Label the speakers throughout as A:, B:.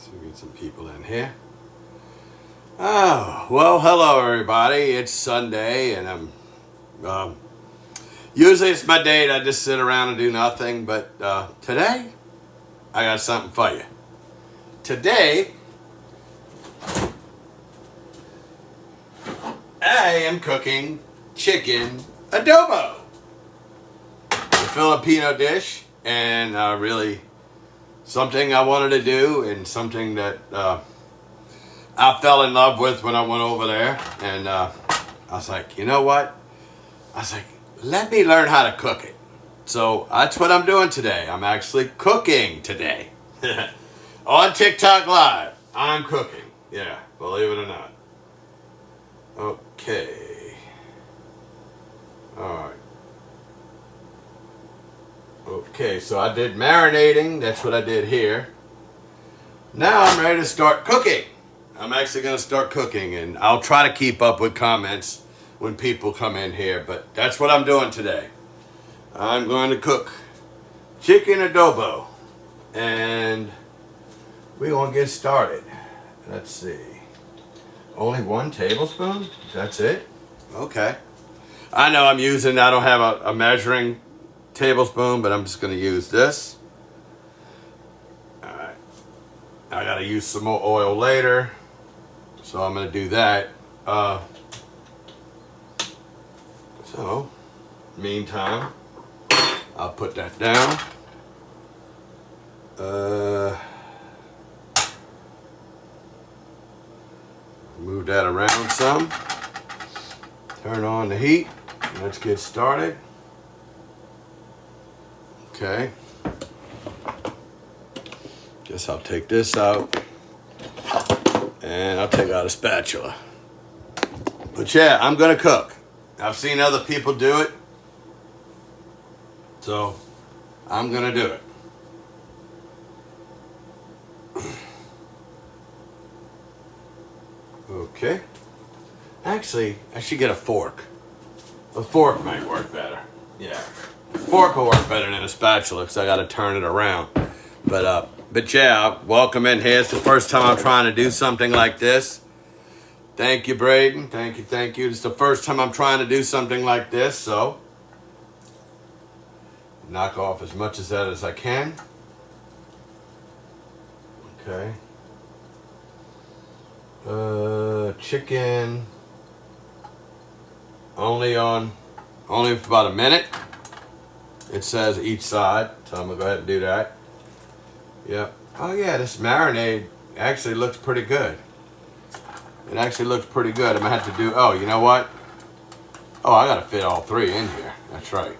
A: So we get some people in here. Oh, well, hello everybody. It's Sunday and I'm usually it's my day that I just sit around and do nothing, but today I got something for you. Today I am cooking chicken adobo. It's a Filipino dish and really something I wanted to do and something that I fell in love with when I went over there. And I was like, you know what? I was like, let me learn how to cook it. So that's what I'm doing today. I'm actually cooking today. On TikTok Live. I'm cooking. Yeah, believe it or not. Okay. Alright. Okay, so I did marinating. That's what I did here. Now I'm ready to start cooking. I'm actually going to start cooking, and I'll try to keep up with comments when people come in here, but that's what I'm doing today. I'm going to cook chicken adobo, and we're going to get started. Let's see. Only 1 tablespoon? That's it? Okay. I know I don't have a measuring tablespoon, but I'm just going to use this. Alright. I got to use some more oil later, so I'm going to do that. So, meantime, I'll put that down. Move that around some. Turn on the heat. Let's get started. Okay. Guess I'll take this out. And I'll take out a spatula. But yeah, I'm gonna cook. I've seen other people do it. So, I'm gonna do it. Okay. Actually, I should get a fork. A fork might work better. Yeah. A fork will work better than a spatula because I got to turn it around. But yeah, welcome in here. It's the first time I'm trying to do something like this. Thank you, Braden. Thank you. It's the first time I'm trying to do something like this, so knock off as much of that as I can. Okay. Chicken only for about a minute. It says each side, so I'm gonna go ahead and do that. Yep. Oh yeah, this marinade actually looks pretty good. It actually looks pretty good. I'm gonna have to do. Oh, you know what? Oh, I gotta fit all 3 in here. That's right.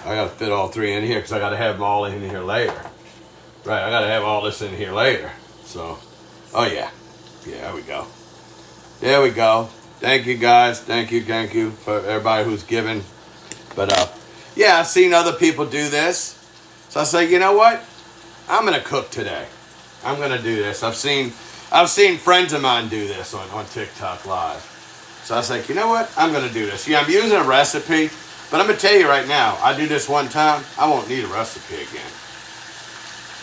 A: I gotta fit all 3 in here because I gotta have them all in here later. Right. I gotta have all this in here later. So, oh yeah. Yeah, there we go. There we go. Thank you guys. Thank you for everybody who's given. But yeah, I've seen other people do this. So I say, you know what? I'm gonna cook today. I'm gonna do this. I've seen friends of mine do this on TikTok Live. So I was like, you know what? I'm gonna do this. Yeah, I'm using a recipe, but I'm gonna tell you right now, I do this one time, I won't need a recipe again.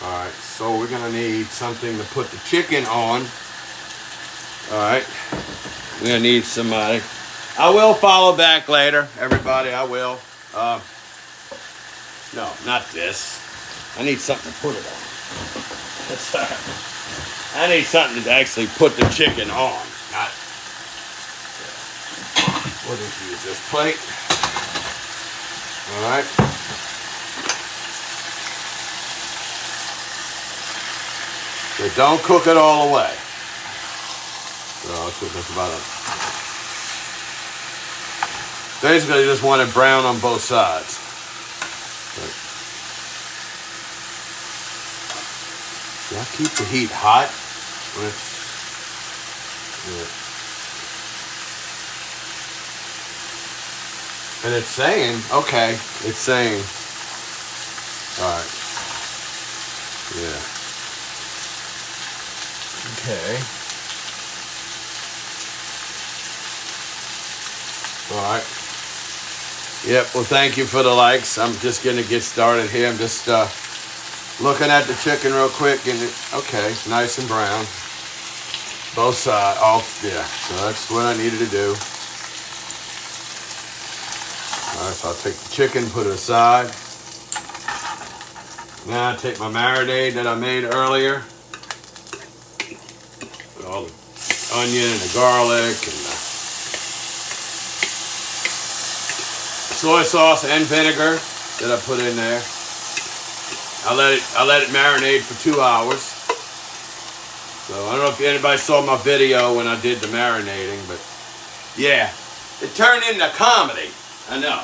A: Alright, so we're gonna need something to put the chicken on. Alright, we're gonna need somebody. I will follow back later, everybody, I will. No, not this. I need something to put it on. That's all right. I need something to actually put the chicken on. Not. We'll just use this plate. Alright. So don't cook it all the way. So I'll cook this about it. Basically, you just want it brown on both sides. Do I keep the heat hot? And it's saying, okay, it's saying, all right, yeah. Okay. All right. Yep, well, thank you for the likes. I'm just going to get started here. I'm just Looking at the chicken real quick, and okay, nice and brown. Both sides. Oh, yeah. So that's what I needed to do. All right, so I'll take the chicken, put it aside. Now I take my marinade that I made earlier. With all the onion and the garlic and the soy sauce and vinegar that I put in there. I let it marinate for 2 hours. So I don't know if anybody saw my video when I did the marinating, but yeah, it turned into comedy. I know.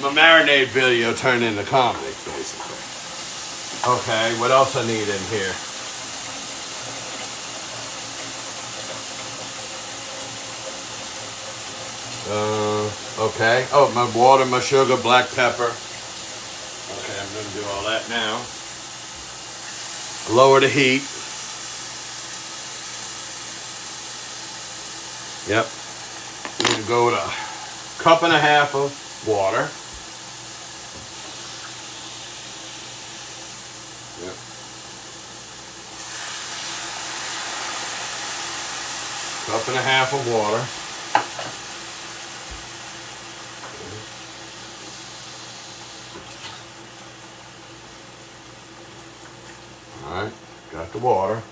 A: My marinade video turned into comedy, basically. Okay, what else I need in here? Okay. Oh, my water, my sugar, black pepper. Okay, I'm going to do all that now. Lower the heat. Yep. I'm going to go with a cup and a half of water. Yep. Cup and a half of water. All right, got the water.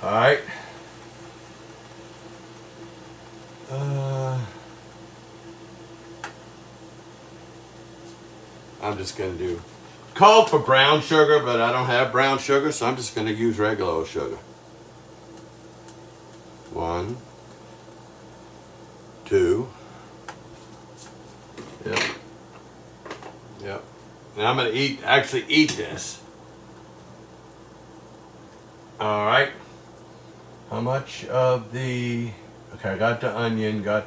A: All right. I'm just going to do, called for brown sugar, but I don't have brown sugar, so I'm just going to use regular old sugar. 1, 2. Yep. Yep. And I'm going to actually eat this. All right. How much of the, okay, I got the onion, all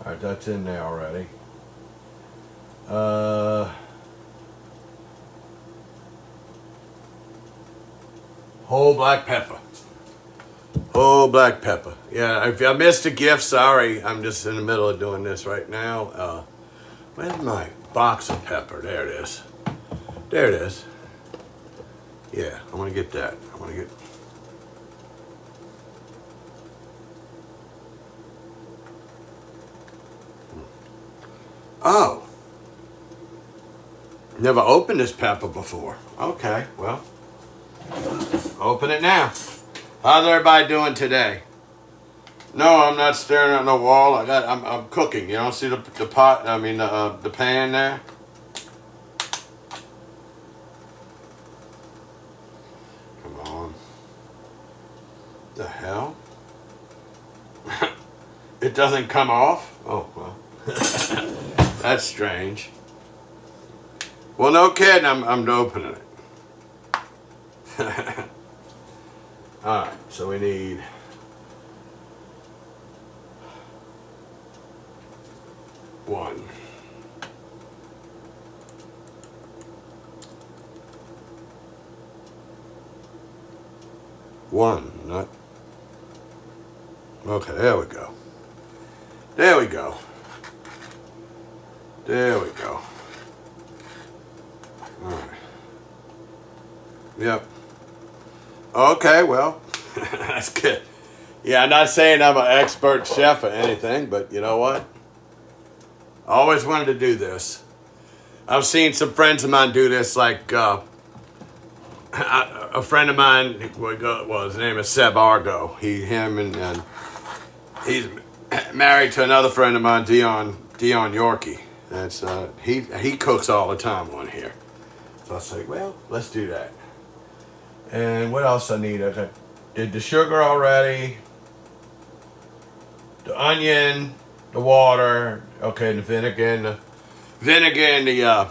A: right, that's in there already. Whole black pepper. Whole black pepper. Yeah, if I missed a gift, sorry. I'm just in the middle of doing this right now. Where's my box of pepper? There it is. There it is. Yeah, I want to get that. I want to get... Oh. Never opened this pepper before. Okay, well. Open it now. How's everybody doing today? No, I'm not staring at no wall. I'm cooking. You don't see the pot, I mean the pan there? Come on. The hell? It doesn't come off? Oh, well. That's strange. Well, no kidding, I'm opening it. Alright, so we need one. One, not... Okay, there we go. There we go. There we go. Alright. Yep. Okay, well, that's good. Yeah, I'm not saying I'm an expert chef or anything, but you know what? I always wanted to do this. I've seen some friends of mine do this, like a friend of mine, well, his name is Seb Argo. He's married to another friend of mine, Dion Yorkie. That's he cooks all the time on here. So I was like, well, let's do that. And what else I need? I did the sugar already, the onion, the water, okay, the vinegar and the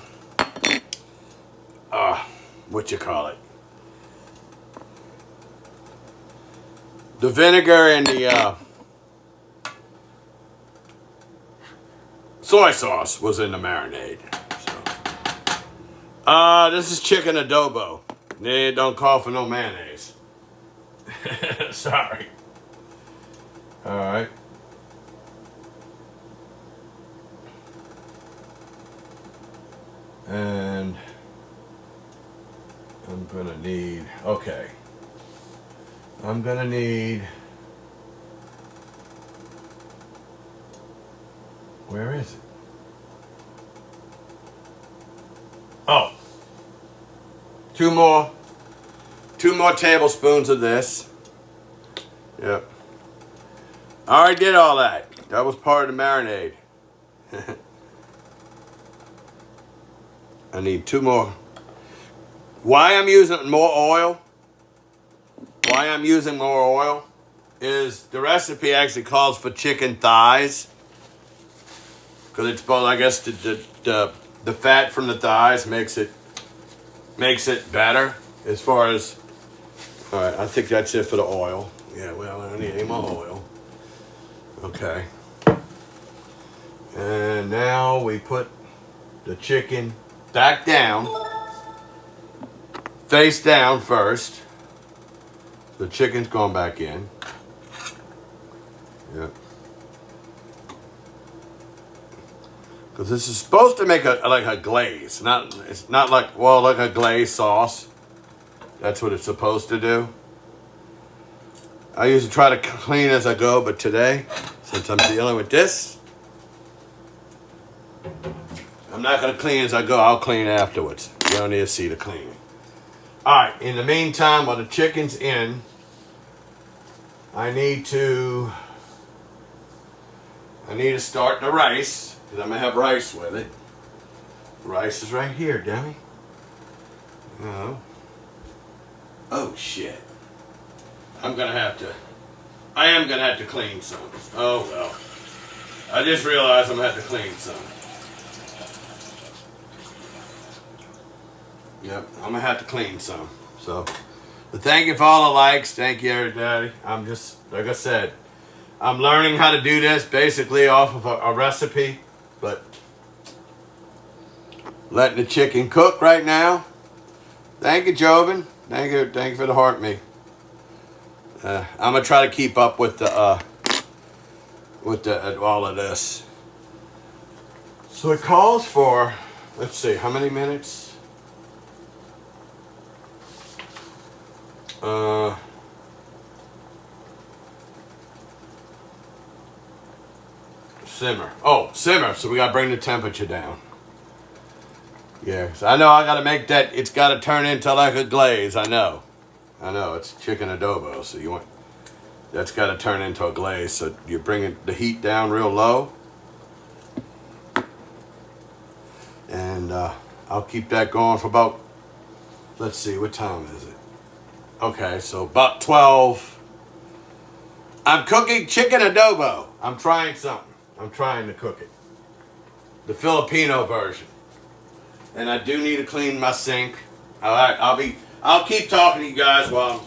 A: what you call it? The vinegar and the soy sauce was in the marinade. So. This is chicken adobo. They don't call for no mayonnaise. Sorry. All right. And I'm gonna need, okay. I'm gonna need, where is it? Oh, two more tablespoons of this. Yep. I already did all that. That was part of the marinade. I need two more. Why I'm using more oil? Why I'm using more oil is the recipe actually calls for chicken thighs, because it's both. I guess the fat from the thighs makes it better as far as. All right, I think that's it for the oil. Yeah, well, I don't need any more oil. Okay. And now we put the chicken back down, face down first. The chicken's going back in. Yep. Because this is supposed to make like a glaze. It's not like, well, like a glaze sauce. That's what it's supposed to do. I usually try to clean as I go, but today, since I'm dealing with this, I'm not going to clean as I go. I'll clean afterwards. You don't need to see the cleaning. All right. In the meantime, while the chicken's in, I need to start the rice, because I'm going to have rice with it. Rice is right here, dummy. Oh, shit. I am going to have to clean some. Oh, well. I just realized I'm going to have to clean some. Yep, I'm going to have to clean some. So, but thank you for all the likes. Thank you, everybody. I'm just, like I said, I'm learning how to do this basically off of a recipe, but letting the chicken cook right now. Thank you, Joven. Thank you for the heart me. I'm gonna try to keep up with all of this. So it calls for, let's see, how many minutes? Simmer. Oh, simmer. So we gotta bring the temperature down. Yeah, so I know I gotta make that. It's gotta turn into like a glaze. I know. It's chicken adobo, so that's gotta turn into a glaze. So you bring the heat down real low, and I'll keep that going for about. Let's see, what time is it? Okay, so about 12. I'm cooking chicken adobo. I'm trying something. I'm trying to cook it. The Filipino version. And I do need to clean my sink. All right, I'll keep talking to you guys while I'm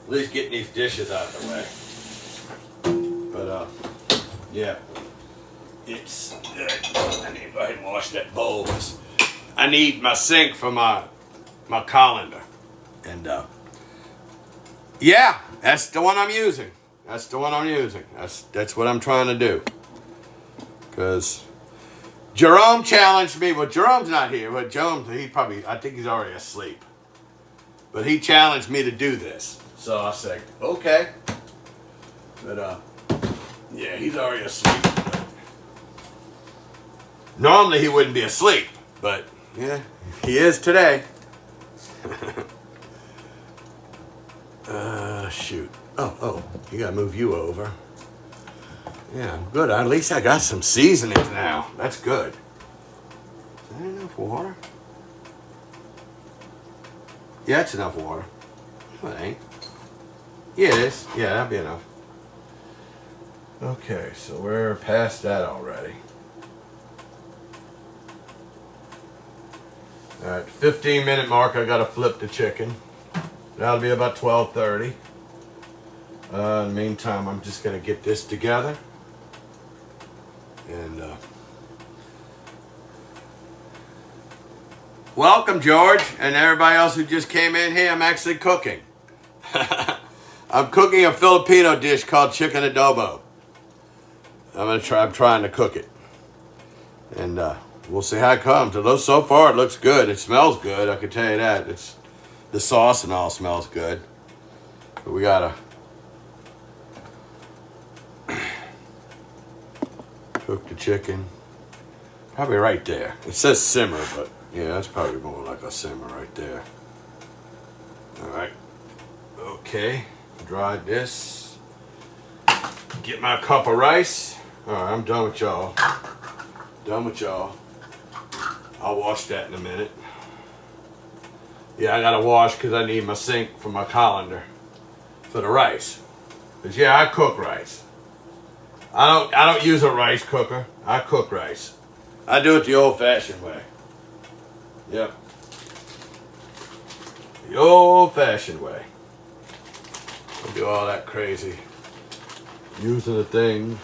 A: at least getting these dishes out of the way. But yeah. I need to go ahead and wash that bowl. I need my sink for my colander. And yeah, that's the one I'm using. That's what I'm trying to do. Because Jerome challenged me. Well, Jerome's not here, but Jerome, I think he's already asleep. But he challenged me to do this. So I said, okay. But yeah, he's already asleep. Normally he wouldn't be asleep, but yeah, he is today. Shoot. Oh, you gotta move you over. Yeah, good. At least I got some seasonings now. That's good. Is that enough water? Yeah, it's enough water. No, it ain't. Yeah, it is. Yeah, that'll be enough. Okay, so we're past that already. Alright, 15-minute mark, I gotta flip the chicken. That'll be about 12:30. In the meantime, I'm just gonna get this together. And welcome, George, and everybody else who just came in here. I'm actually cooking. I'm cooking a Filipino dish called chicken adobo. I'm trying to cook it. And we'll see how it comes. So far, it looks good. It smells good. I can tell you that. It's the sauce and all smells good. But we gotta cook the chicken. Probably right there. It says simmer, but yeah, that's probably more like a simmer right there. All right. Okay. Dry this. Get my cup of rice. All right, I'm done with y'all. Done with y'all. I'll wash that in a minute. Yeah, I gotta wash because I need my sink for my colander for the rice. But yeah, I cook rice. I don't use a rice cooker. I cook rice. I do it the old-fashioned way. Yep. The old-fashioned way. Don't do all that crazy using the thing.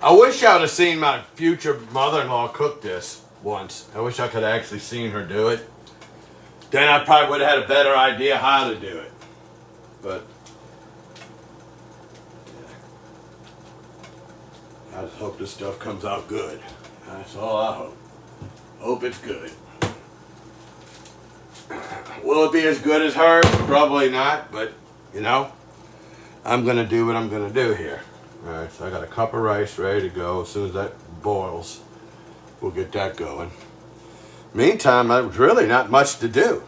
A: I wish I would have seen my future mother-in-law cook this once. I wish I could have actually seen her do it. Then I probably would have had a better idea how to do it. But I just hope this stuff comes out good. That's all I hope. Hope it's good. Will it be as good as hers? Probably not, but you know, I'm gonna do what I'm gonna do here. Alright, so I got a cup of rice ready to go. As soon as that boils, we'll get that going. Meantime, there's really not much to do.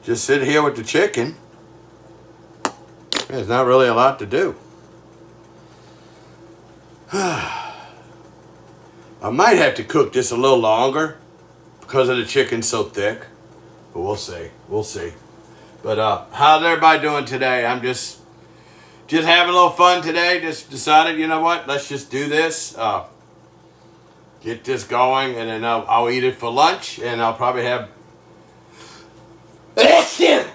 A: Just sit here with the chicken. There's not really a lot to do. I might have to cook this a little longer because of the chicken's so thick. But we'll see. We'll see. But how's everybody doing today? I'm just having a little fun today. Just decided, you know what? Let's just do this. Get this going, and then I'll eat it for lunch, and I'll probably have... Excuse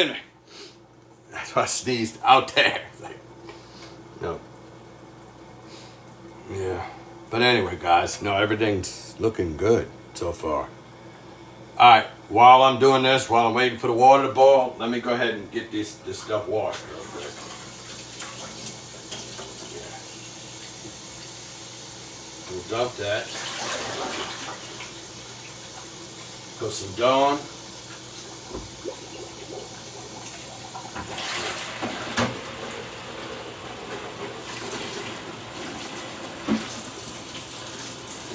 A: me. That's why I sneezed out there. No. Yeah. But anyway, guys, no, everything's looking good so far. All right, while I'm doing this, while I'm waiting for the water to boil, let me go ahead and get this stuff washed real quick. We'll dump that. Put some dough on.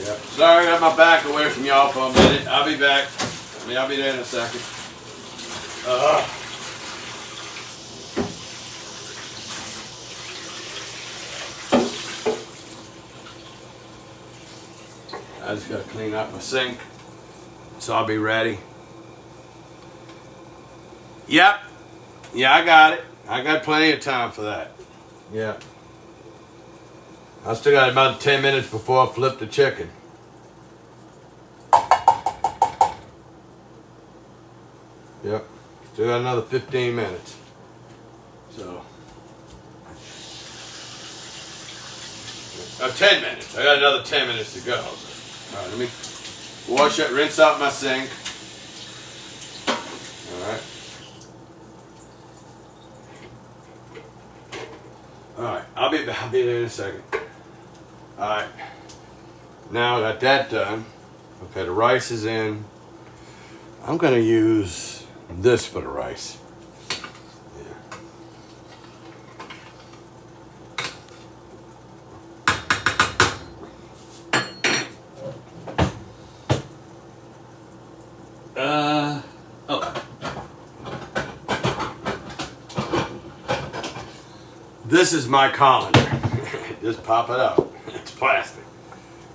A: Yeah. Sorry, I got my back away from y'all for a minute. I'll be back. I'll be there in a second. I just got to clean up my sink, so I'll be ready. Yep. Yeah, I got it. I got plenty of time for that. Yeah. I still got about 10 minutes before I flip the chicken. Yep. Still got another 15 minutes. So. 10 minutes. I got another 10 minutes to go. All right, let me wash it, rinse out my sink. All right. All right, I'll be there in a second. All right. Now I got that done. Okay, the rice is in. I'm going to use this for the rice. Okay. This is my colander. Just pop it out. It's plastic.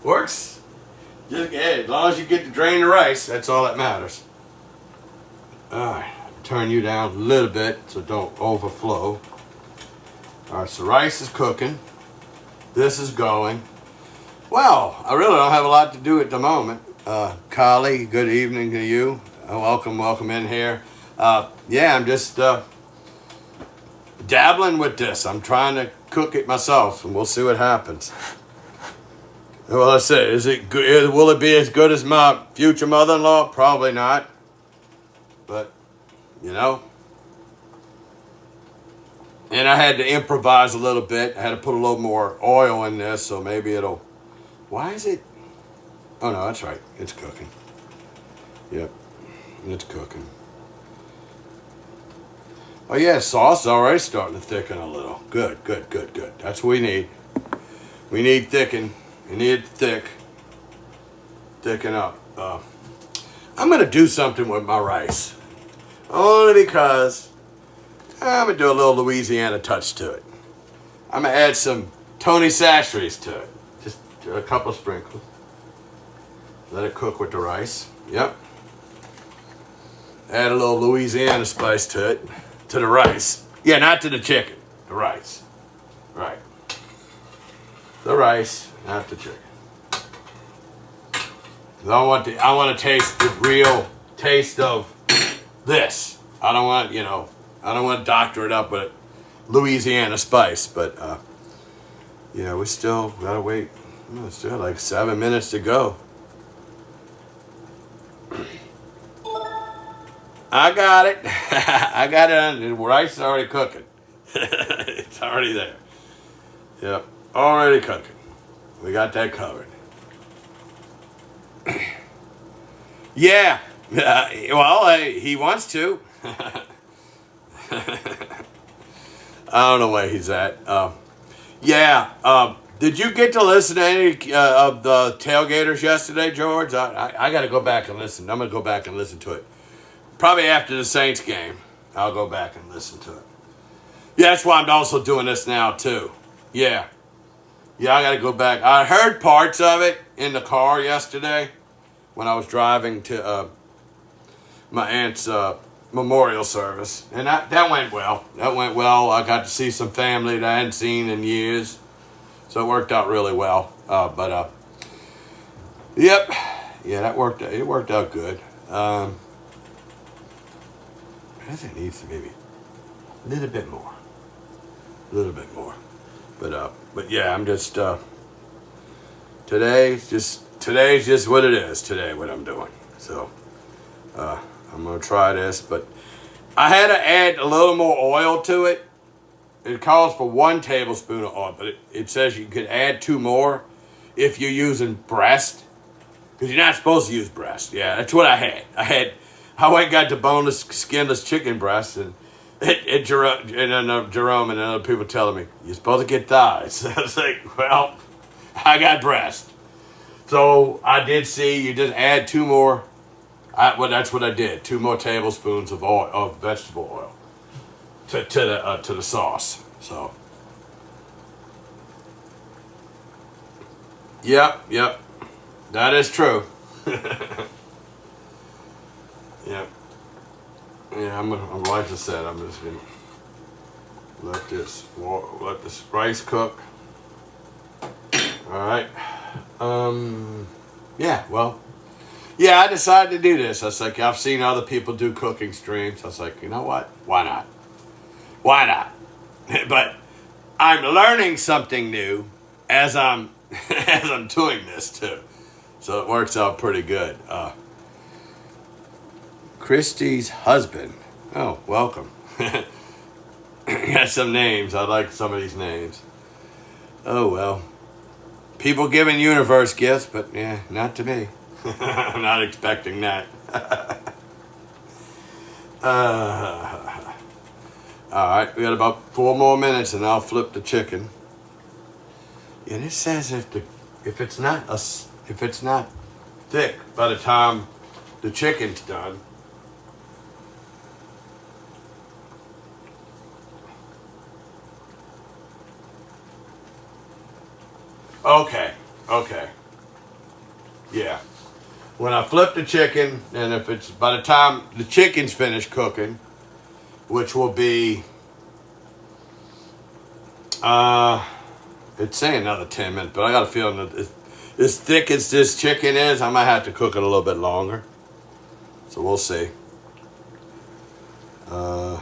A: Works. Just, hey, as long as you get to drain the rice, that's all that matters. Alright, turn you down a little bit so don't overflow. Alright, so rice is cooking. This is going. Well, I really don't have a lot to do at the moment. Carly, good evening to you. Welcome in here. Yeah, I'm just dabbling with this. I'm trying to cook it myself, and we'll see what happens. Well, I say, is it good? Will it be as good as my future mother-in-law? Probably not. But you know. And I had to improvise a little bit. I had to put a little more oil in this, so maybe it'll... Why is it... Oh, no, that's right. It's cooking. Yep, it's cooking. Oh, yeah, sauce is already starting to thicken a little. Good, good, good, good. That's what we need. We need thicken. We need it thick. Thicken up. I'm going to do something with my rice. Only because I'm going to do a little Louisiana touch to it. I'm going to add some Tony Chachere's to it. Just a couple of sprinkles. Let it cook with the rice. Yep. Add a little Louisiana spice to it. To the rice. Yeah, not to the chicken. The rice. Right. The rice, not the chicken. I want to taste the real taste of this. I don't want, I don't want to doctor it up with Louisiana spice, but we still gotta wait. Still like 7 minutes to go. I got it. I got it on. The rice is already cooking. It's already there. Yep, already cooking. We got that covered. Yeah. Well, hey, he wants to. I don't know where he's at. Did you get to listen to any of the tailgaters yesterday, George? I got to go back and listen. I'm going to go back and listen to it. Probably after the Saints game, I'll go back and listen to it. Yeah, that's why I'm also doing this now, too. Yeah. Yeah, I got to go back. I heard parts of it in the car yesterday when I was driving to my aunt's memorial service. And that went well. That went well. I got to see some family that I hadn't seen in years. So it worked out really well. Yep. Yeah, that worked. It worked out good. I think it needs to maybe a little bit more. A little bit more. But yeah, I'm just today's just what it is today, what I'm doing. So I'm gonna try this, but I had to add a little more oil to it. It calls for 1 tablespoon of oil, but it says you could add 2 more if you're using breast, because you're not supposed to use breast. Yeah, that's what I had. I went and got the boneless, skinless chicken breast, and Jerome and other people telling me, you're supposed to get thighs. I was like, well, I got breast. So I did see you just add 2 more. That's what I did. 2 more tablespoons of oil, of vegetable oil to the sauce. So, yep, that is true. Yep. Yeah, like I said, I'm just gonna let this rice cook. All right. Yeah. Well. Yeah, I decided to do this. I was like, I've seen other people do cooking streams. I was like, you know what? Why not? Why not? But I'm learning something new as I'm doing this too, so it works out pretty good. Christy's husband. Oh, welcome. Got some names. I like some of these names. Oh, well. People giving universe gifts, but yeah, not to me. I'm not expecting that. All right, we got about 4 more minutes, and I'll flip the chicken. And it says if it's not thick by the time the chicken's done. Okay. Yeah. When I flip the chicken, and if it's by the time the chicken's finished cooking, which will be, it's saying another 10 minutes, but I got a feeling that as thick as this chicken is, I might have to cook it a little bit longer. So we'll see. All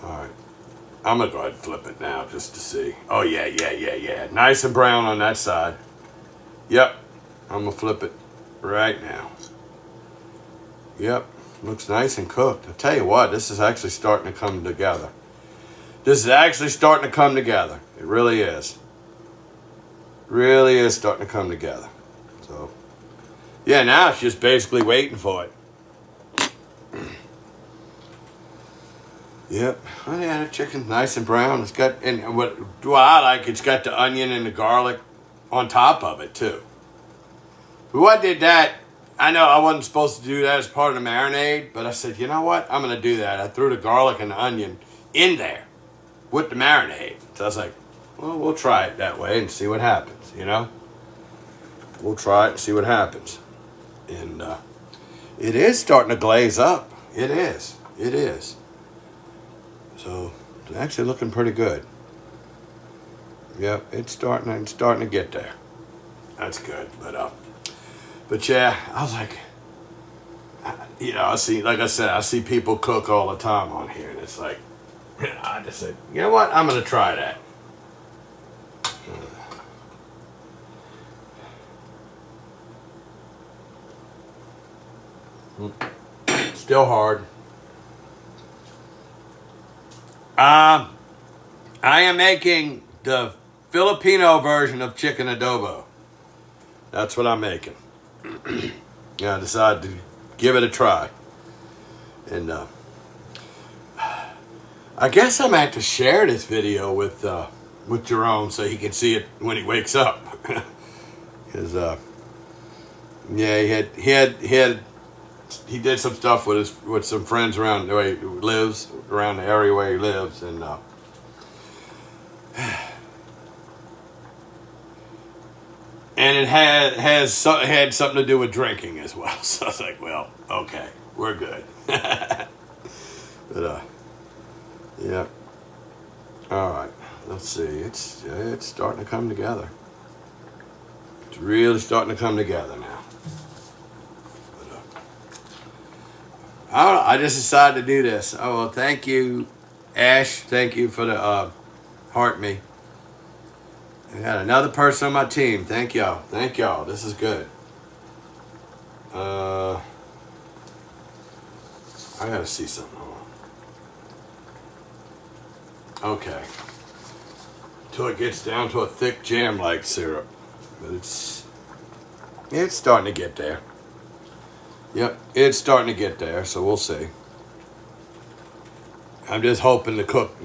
A: right. I'm going to go ahead and flip it now just to see. Oh, yeah. Nice and brown on that side. Yep. I'm going to flip it right now. Yep. Looks nice and cooked. I'll tell you what, this is actually starting to come together. This is actually starting to come together. It really is. Really is starting to come together. So, yeah, now it's just basically waiting for it. Yep. Oh yeah, the chicken's nice and brown. It's got, and what I like, it's got the onion and the garlic on top of it too. But I did that. I know I wasn't supposed to do that as part of the marinade, but I said, you know what? I'm going to do that. I threw the garlic and the onion in there with the marinade. So I was like, well, we'll try it that way and see what happens, you know? We'll try it and see what happens. And it is starting to glaze up. It is. It is. So it's actually looking pretty good. Yep, it's starting to get there. That's good. But yeah, I was like, you know, like I said, I see people cook all the time on here, and it's like, I just said, you know what? I'm gonna try that. Still hard. I am making the Filipino version of chicken adobo. That's what I'm making. Yeah, I decided to give it a try. And I guess I'm going to have to share this video with Jerome so he can see it when he wakes up. Because yeah, he did some stuff with some friends around the way he lives, around the area where he lives, and and it had something to do with drinking as well. So I was like, well, okay, we're good. But yeah. All right. Let's see. It's starting to come together. It's really starting to come together now. But, I don't know. I just decided to do this. Oh well, thank you, Ash. Thank you for the heart me. I got another person on my team. Thank y'all. Thank y'all. This is good. I gotta see something. Okay. Till it gets down to a thick jam-like syrup. But it's starting to get there. Yep, it's starting to get there, so we'll see. I'm just hoping to cook.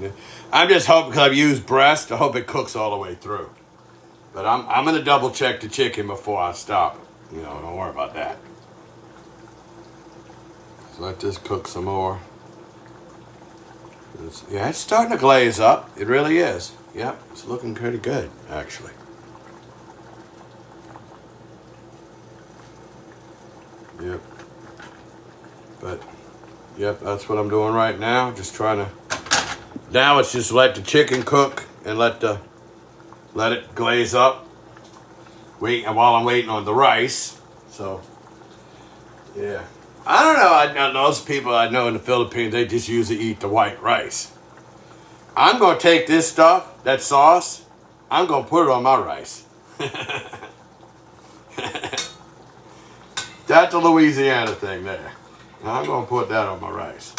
A: I'm just hoping, because I've used breast, I hope it cooks all the way through. But I'm going to double check the chicken before I stop. You know, don't worry about that. So let this cook some more. It's starting to glaze up. It really is. Yep, it's looking pretty good, actually. Yep. But, yep, that's what I'm doing right now. Just trying to... Now it's just let the chicken cook and let it glaze up. And while I'm waiting on the rice. So, yeah. I don't know. I know those people I know in the Philippines, they just usually eat the white rice. I'm going to take this stuff, that sauce, I'm going to put it on my rice. That's a Louisiana thing there. I'm going to put that on my rice.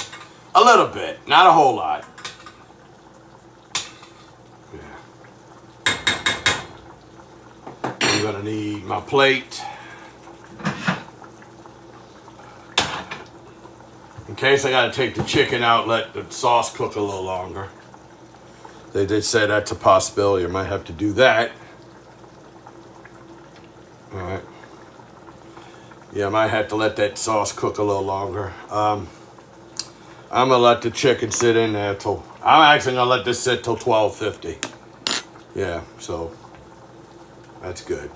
A: A little bit, not a whole lot. Yeah. I'm going to need my plate. In case I got to take the chicken out, let the sauce cook a little longer. They did say that's a possibility. I might have to do that. All right. Yeah, I might have to let that sauce cook a little longer. I'm going to let the chicken sit in there till... I'm actually going to let this sit till 12:50. Yeah, so... That's good.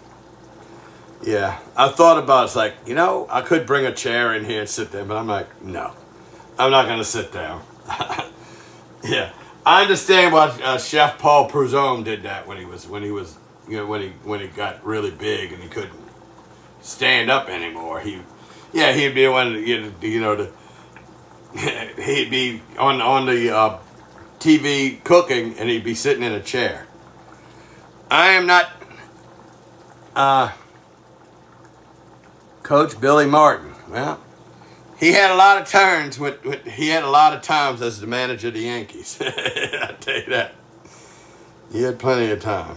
A: Yeah, I thought about it. It's like, you know, I could bring a chair in here and sit there, but I'm like, no. I'm not going to sit down. Yeah. I understand why Chef Paul Pruzone did that when he got really big and he couldn't stand up anymore. He'd be one, he'd be on the TV cooking and he'd be sitting in a chair. I am not Coach Billy Martin. Well, he had a lot of turns. He had a lot of times as the manager of the Yankees. I tell you that. He had plenty of time.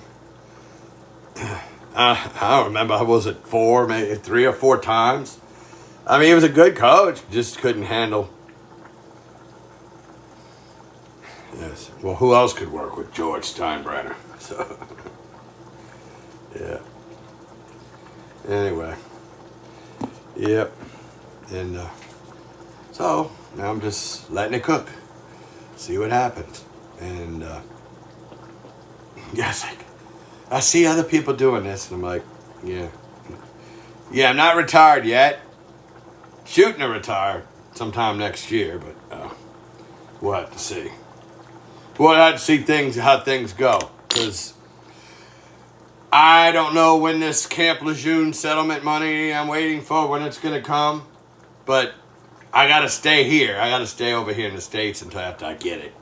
A: I don't remember. Was it 4, maybe 3 or 4 times? I mean, he was a good coach. Just couldn't handle. Yes. Well, who else could work with George Steinbrenner? So, yeah. Anyway. Yep. And so now I'm just letting it cook. See what happens. And yes, I see other people doing this, and I'm like, yeah. Yeah, I'm not retired yet. Shooting to retire sometime next year, but we'll have to see. We'll have to see how things go. Because I don't know when this Camp Lejeune settlement money I'm waiting for, when it's going to come. But I got to stay here. I got to stay over here in the States until after I get it.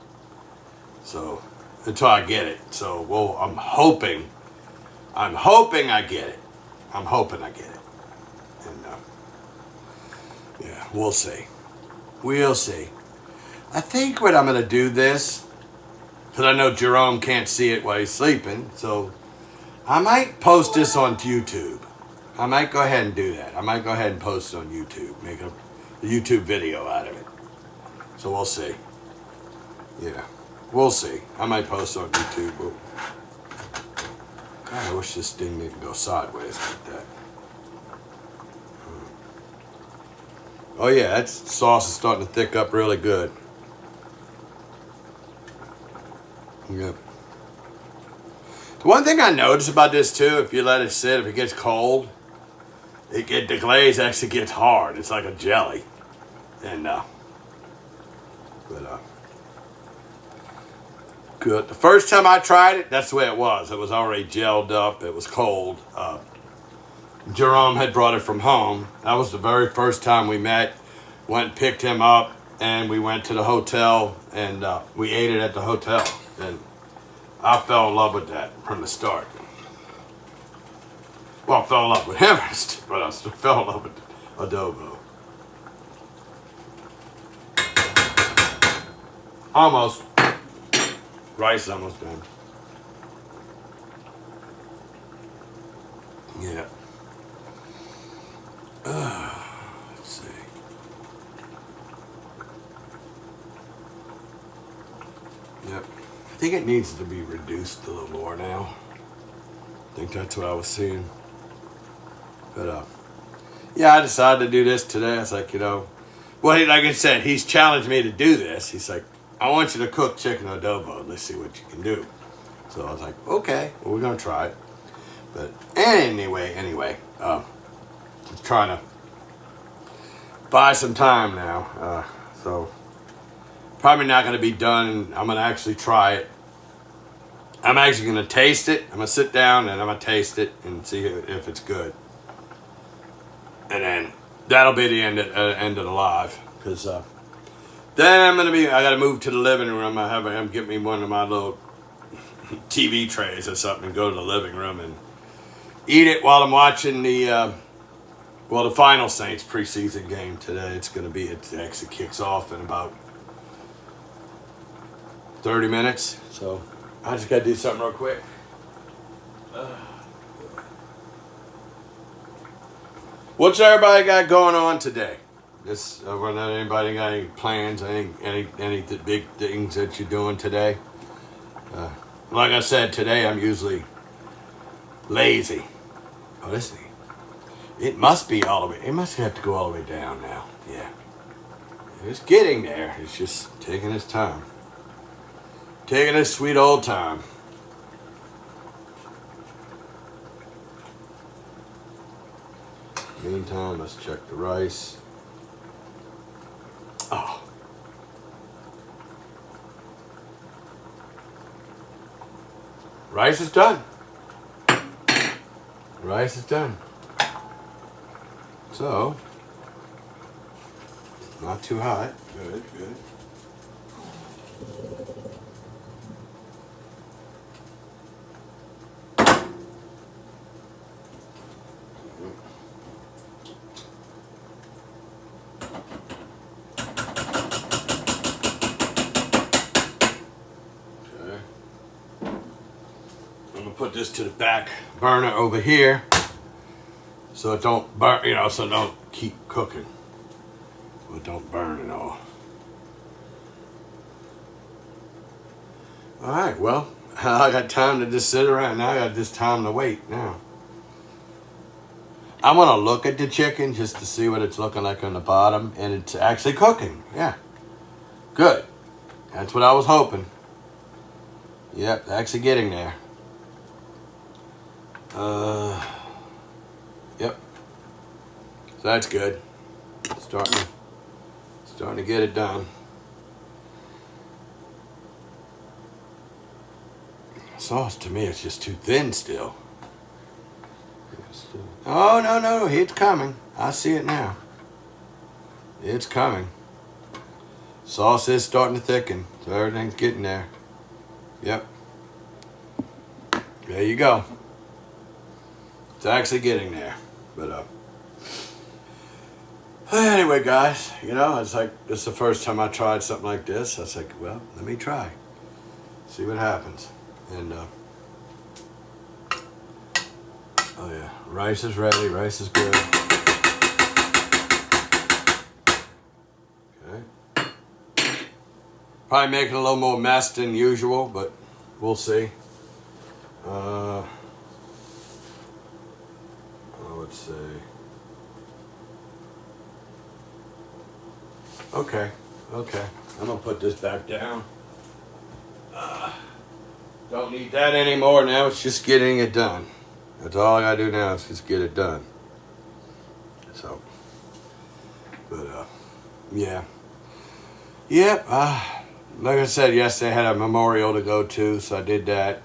A: So, until I get it. So, well, I'm hoping I get it. I'm hoping I get it. And, yeah, we'll see. We'll see. I think what I'm going to do this, because I know Jerome can't see it while he's sleeping, so I might post this on YouTube. I might go ahead and do that. I might go ahead and post it on YouTube. Make a YouTube video out of it. So we'll see. Yeah. We'll see. I might post it on YouTube. God, I wish this thing didn't go sideways like that. Oh yeah, that sauce is starting to thick up really good. Yep. The one thing I noticed about this too, if you let it sit, if it gets cold, the glaze actually gets hard. It's like a jelly. And good. The first time I tried it, that's the way it was. It was already gelled up. It was cold. Jerome had brought it from home. That was the very first time we met. Went and picked him up, and we went to the hotel, and we ate it at the hotel. And I fell in love with that from the start. Well, I fell in love with him first, but I still fell in love with adobo. Almost. Rice is almost done. Yeah. Let's see. Yep. I think it needs to be reduced a little more now. I think that's what I was seeing. But, yeah, I decided to do this today. I was like, well, like I said, he's challenged me to do this. He's like, I want you to cook chicken adobo. Let's see what you can do. So I was like, okay, well, we're going to try it. But anyway, I'm trying to buy some time now. So probably not going to be done. I'm going to actually try it. I'm actually going to taste it. I'm going to sit down and I'm going to taste it and see if it's good. And then that'll be the end of the live. Because then I got to move to the living room. I'm getting me one of my little TV trays or something and go to the living room and eat it while I'm watching the final Saints preseason game today. It actually kicks off in about 30 minutes. So I just got to do something real quick. What's everybody got going on today? Anybody got any plans? Any big things that you're doing today? Like I said, today I'm usually lazy. Oh, this thing. It must be all the way. It must have to go all the way down now. Yeah. It's getting there. It's just taking its time. Taking its sweet old time. Meantime, let's check the rice. Oh. Rice is done. Rice is done. So, not too hot. Good, good. this to the back burner over here so it don't burn, you know, so it don't keep cooking. Well, don't burn it all. All right, well, I got time to just sit around. Now I got just time to wait now. I'm going to look at the chicken just to see what it's looking like on the bottom, and it's actually cooking. Yeah, good. That's what I was hoping. Yep, actually getting there. Yep. So that's good. Starting to get it done. Sauce to me, it's just too thin still. Oh, no, it's coming. I see it now. It's coming. Sauce is starting to thicken, so everything's getting there. Yep. There you go. It's actually getting there. But anyway, guys, you know, it's like this is the first time I tried something like this. I was like, well, let me try. See what happens. And oh yeah, rice is ready. Rice is good. Okay. Probably making a little more mess than usual, but we'll see. Let's see. Okay. I'm gonna put this back down. Don't need that anymore. Now it's just getting it done. That's all I gotta do now is just get it done. So, but yeah. Yep. Like I said yesterday, I had a memorial to go to, so I did that.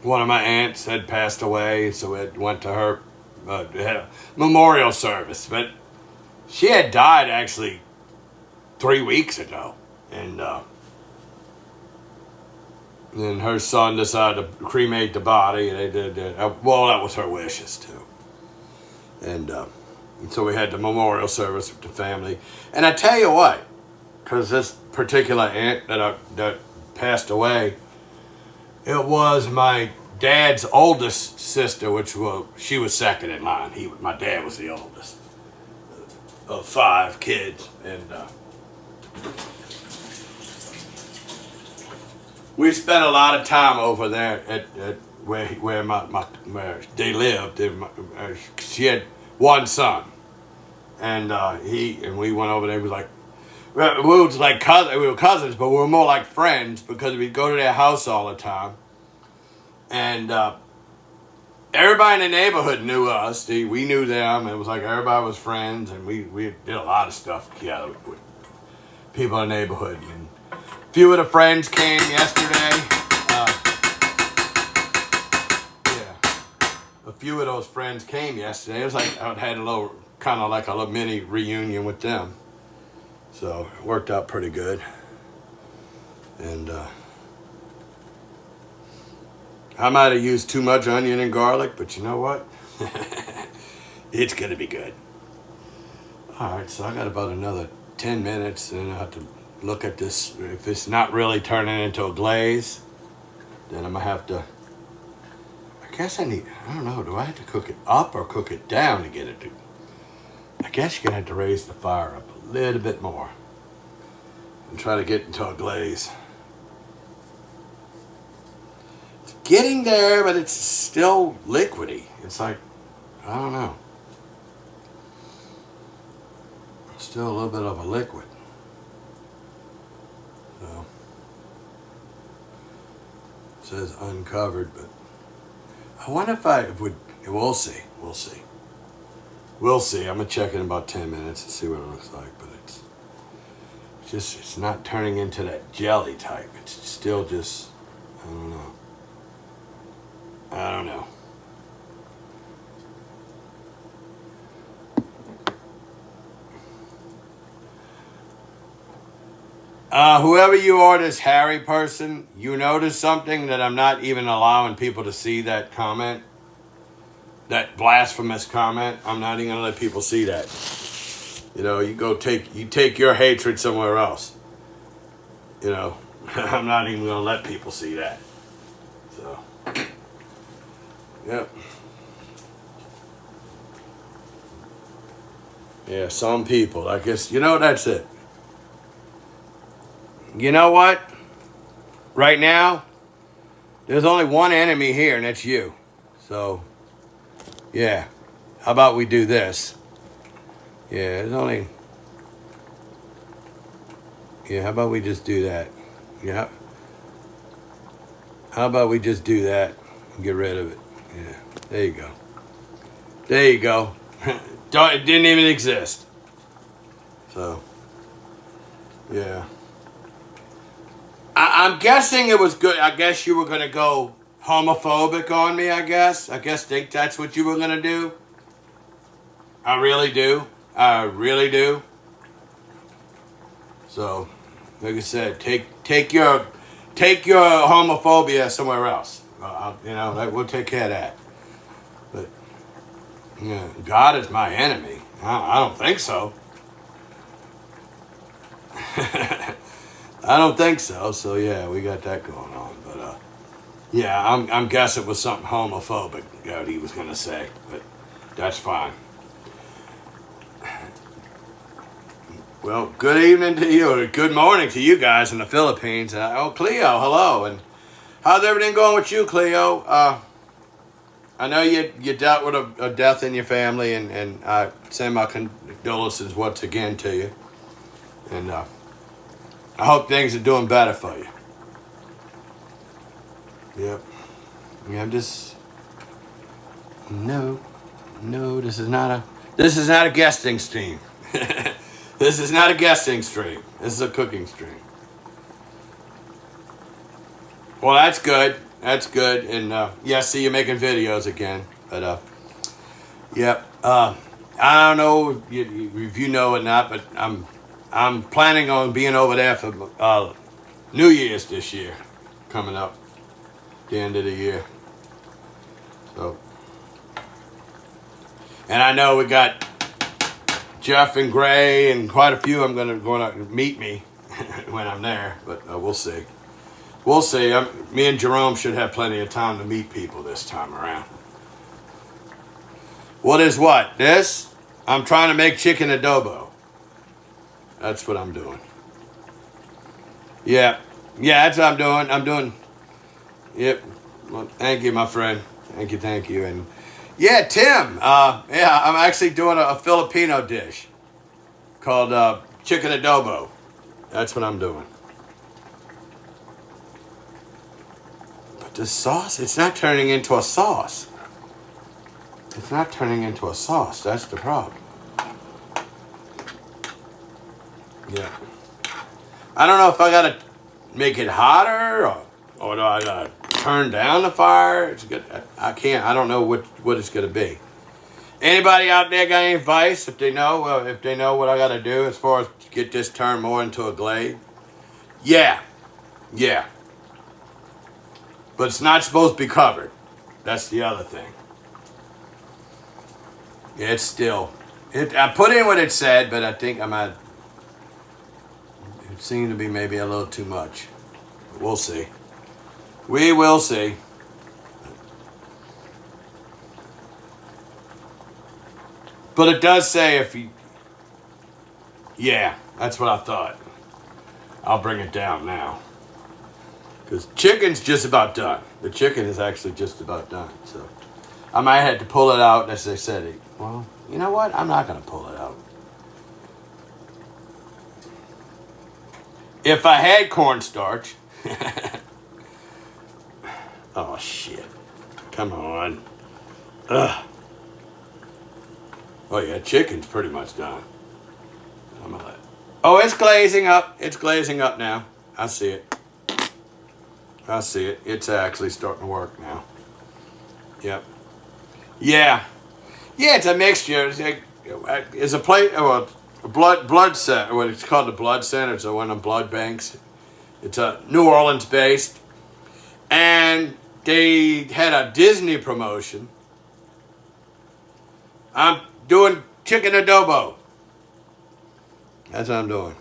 A: One of my aunts had passed away, so it went to her. Had a memorial service, but she had died actually 3 weeks ago, and then her son decided to cremate the body. They did. Well, that was her wishes too, and so we had the memorial service with the family. And I tell you what, because this particular aunt that passed away, it was my dad's oldest sister, she was second in line. My dad was the oldest of 5 kids, and we spent a lot of time over there at where they lived. She had one son, and we went over there. It was like we were cousins, but we were more like friends because we'd go to their house all the time, and everybody in the neighborhood knew us. We knew them. It was like everybody was friends, and we did a lot of stuff together with people in the neighborhood. And a few of the friends came yesterday. A few of those friends came yesterday. It was like I had a little, kind of like a little mini reunion with them. So it worked out pretty good. And I might have used too much onion and garlic, but you know what? It's going to be good. All right, so I got about another 10 minutes, and I have to look at this. If it's not really turning into a glaze, then I'm going to have to, I don't know, do I have to cook it up or cook it down to get it to, I guess you're going to have to raise the fire up a little bit more and try to get into a glaze. It's getting there, but it's still liquidy. It's like, I don't know. It's still a little bit of a liquid. So, it says uncovered, but I wonder if I would, we'll see. We'll see. I'm going to check in about 10 minutes and see what it looks like, but it's not turning into that jelly type. It's still just, I don't know. Whoever you are, this Harry person, you notice something that I'm not even allowing people to see that comment? That blasphemous comment? I'm not even going to let people see that. You know, you take your hatred somewhere else. You know, I'm not even going to let people see that. So, yep. Yeah, some people, I guess, that's it. You know what? Right now, there's only one enemy here, and that's you. So, yeah. How about we do this? Yeah, there's only... Yeah, how about we just do that? Yeah. How about we just do that and get rid of it? Yeah, there you go. There you go. It didn't even exist. So, yeah. I'm guessing it was good. I guess you were going to go homophobic on me, I guess. Think that's what you were going to do. I really do. I really do. So, like I said, take your homophobia somewhere else. We'll take care of that. But yeah, God is my enemy. I don't think so. I don't think so. So yeah, we got that going on. But yeah, I'm guessing it was something homophobic that he was gonna say. But that's fine. Well, good evening to you, or good morning to you guys in the Philippines. Cleo, hello, and how's everything going with you, Cleo? I know you dealt with a death in your family, and I send my condolences once again to you. And I hope things are doing better for you. Yep. Yeah, I'm just... No, this is not a guesting stream. This is not a guesting stream. This is a cooking stream. Well, that's good. That's good. And yeah, see you making videos again. But yep. I don't know if you know or not, but I'm planning on being over there for New Year's this year, coming up, the end of the year. So, and I know we got Jeff and Gray and quite a few I'm going to meet me when I'm there, but we'll see. We'll see. Me and Jerome should have plenty of time to meet people this time around. What is what? This? I'm trying to make chicken adobo. That's what I'm doing. Yeah, that's what I'm doing. Yep. Well, thank you, my friend. Thank you. And yeah, Tim. Yeah, I'm actually doing a Filipino dish called chicken adobo. That's what I'm doing. But the sauce, it's not turning into a sauce. It's not turning into a sauce. That's the problem. Yeah. I don't know if I gotta make it hotter or do I gotta turn down the fire. It's good. I can't. I don't know what it's gonna be. Anybody out there got any advice? If they know what I gotta do as far as get this turned more into a glade? Yeah. But it's not supposed to be covered. That's the other thing. It's still. I put in what it said, but I think I might. It seemed to be maybe a little too much. We'll see. We will see. But it does say if you... Yeah, that's what I thought. I'll bring it down now. Because chicken's just about done. The chicken is actually just about done. So I might have to pull it out, as they said. Well, you know what? I'm not going to pull it out. If I had cornstarch... Oh, shit. Come on. Ugh. Oh, yeah, chicken's pretty much done. I'm gonna let... Oh, it's glazing up. It's glazing up now. I see it. It's actually starting to work now. Yep. Yeah, it's a mixture. It's a plate... Well, a blood center. What it's called, the blood center. It's one of the blood banks. It's New Orleans based. And they had a Disney promotion. I'm doing chicken adobo. That's what I'm doing.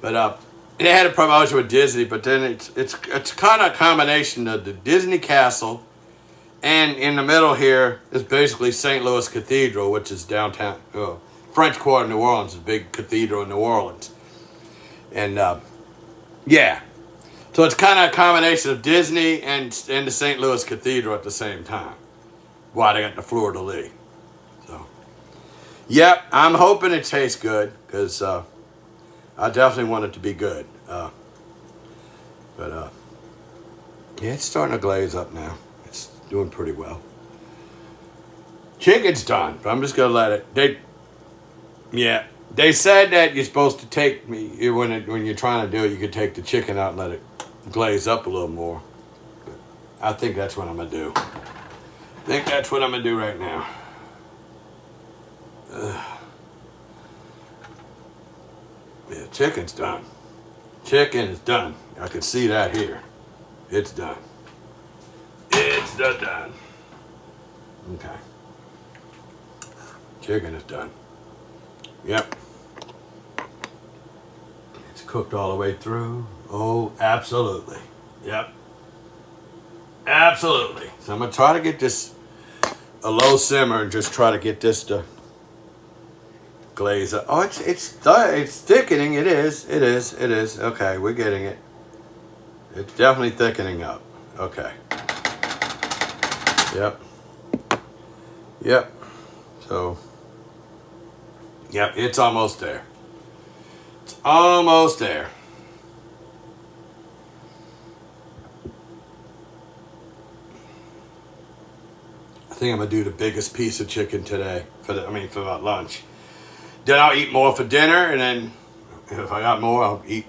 A: But they had a promotion with Disney, but then it's kind of a combination of the Disney Castle, and in the middle here is basically St. Louis Cathedral, which is downtown French Quarter, New Orleans, a big cathedral in New Orleans, and yeah, so it's kind of a combination of Disney and the St. Louis Cathedral at the same time. Why they got the fleur de lis. So, yep, I'm hoping it tastes good because I definitely want it to be good. But yeah, it's starting to glaze up now. It's doing pretty well. Chicken's done, but I'm just gonna let it. They said that you're supposed to take when you're trying to do it, you could take the chicken out and let it glaze up a little more. But I think that's what I'm gonna do. I think that's what I'm gonna do right now. Yeah, chicken's done. Chicken is done. I can see that here. It's done. It's done. Okay. Chicken is done. Yep. It's cooked all the way through. Oh, absolutely. Yep. Absolutely. So I'm going to try to get this a low simmer and just try to get this to glaze up. Oh, it's thickening. It is. Okay, we're getting it. It's definitely thickening up. Okay. Yep. So, yep, it's almost there. It's almost there. I think I'm gonna do the biggest piece of chicken today for my lunch. Then I'll eat more for dinner, and then if I got more, I'll eat.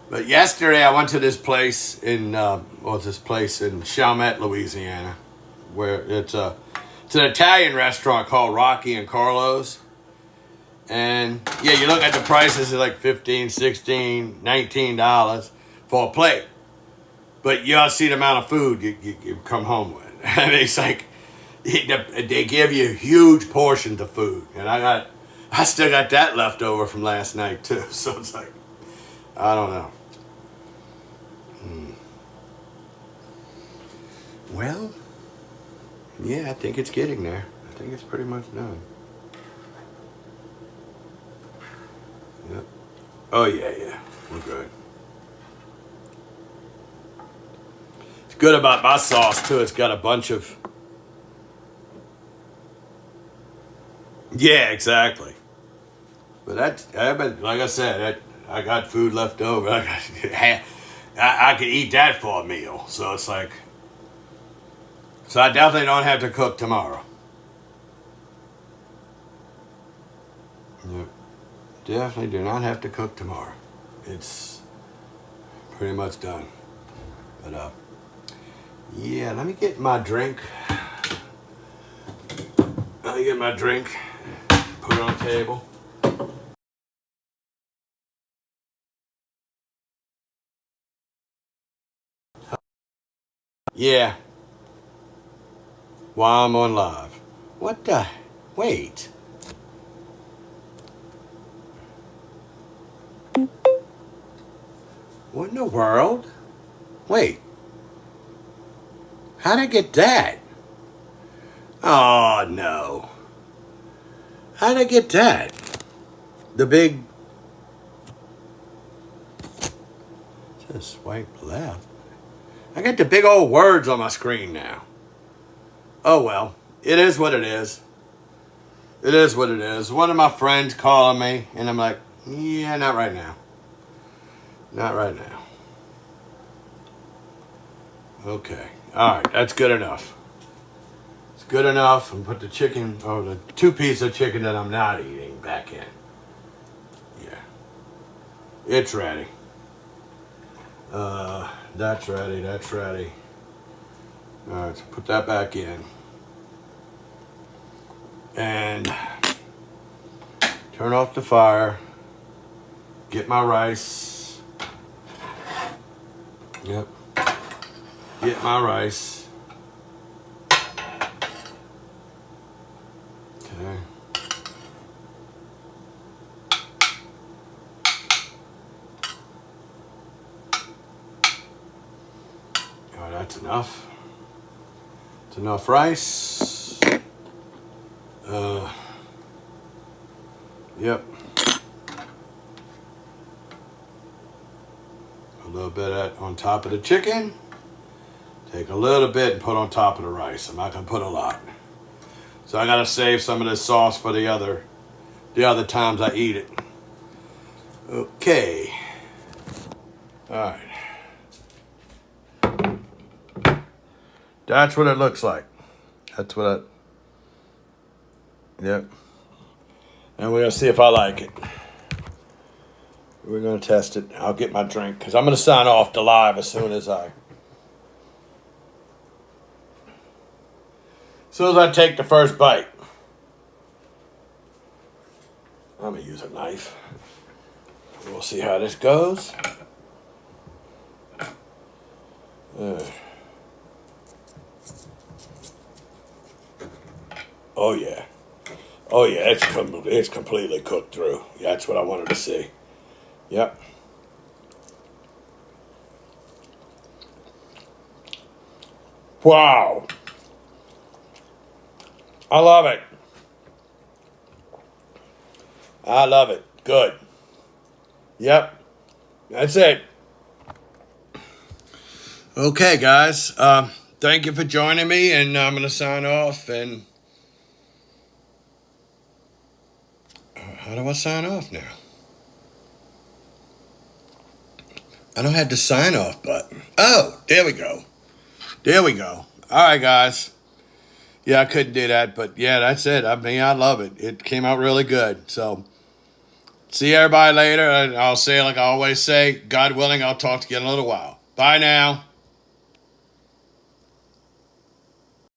A: But yesterday I went to this place in Chalmette, Louisiana, where it's an Italian restaurant called Rocky and Carlos. And yeah, you look at the prices, it's like $15, $16, $19 for a plate. But you all see the amount of food you come home with. I mean, it's like they give you huge portions of food, and I still got that left over from last night too. So it's like, I don't know. Well, yeah, I think it's getting there. I think it's pretty much done. Yep. Oh yeah, we're good. It's good about my sauce too. It's got a bunch of. Yeah, exactly. But like I said, I got food left over. I could eat that for a meal. So it's like, so I definitely don't have to cook tomorrow. Yep. Definitely do not have to cook tomorrow. It's pretty much done. But yeah, let me get my drink. Let me get my drink. Put it on the table. Yeah. While I'm on live. What the? Wait. What in the world? Wait. How'd I get that? Oh, no. How'd I get that? The big... Just swipe left. I got the big old words on my screen now. Oh, well. It is what it is. It is what it is. One of my friends calling me, and I'm like, yeah, not right now. Not right now. Okay. All right. That's good enough. It's good enough. And put the chicken, or the 2 pieces of chicken that I'm not eating back in. Yeah. It's ready. That's ready. That's ready. All right. So put that back in. And turn off the fire. Get my rice. Yep. Get my rice. Okay. enough. It's enough rice. Yep. A little bit of that on top of the chicken. Take a little bit and put on top of the rice. I'm not gonna put a lot. So I gotta save some of this sauce for the other times I eat it. Okay. All right. That's what it looks like. That's what yep. And we're gonna see if I like it. We're gonna test it. I'll get my drink because I'm gonna sign off the live as soon as I take the first bite. I'm gonna use a knife. We'll see how this goes. Oh yeah. Oh yeah, it's completely cooked through. Yeah, that's what I wanted to see. Yep. Wow. I love it. I love it. Good. Yep. That's it. Okay, guys. Thank you for joining me, and I'm going to sign off. And how do I sign off now? I don't have the sign off button. Oh, there we go. There we go. All right, guys. Yeah, I couldn't do that, but yeah, that's it. I mean, I love it. It came out really good. So, see everybody later. And I'll say, like I always say, God willing, I'll talk to you in a little while. Bye now.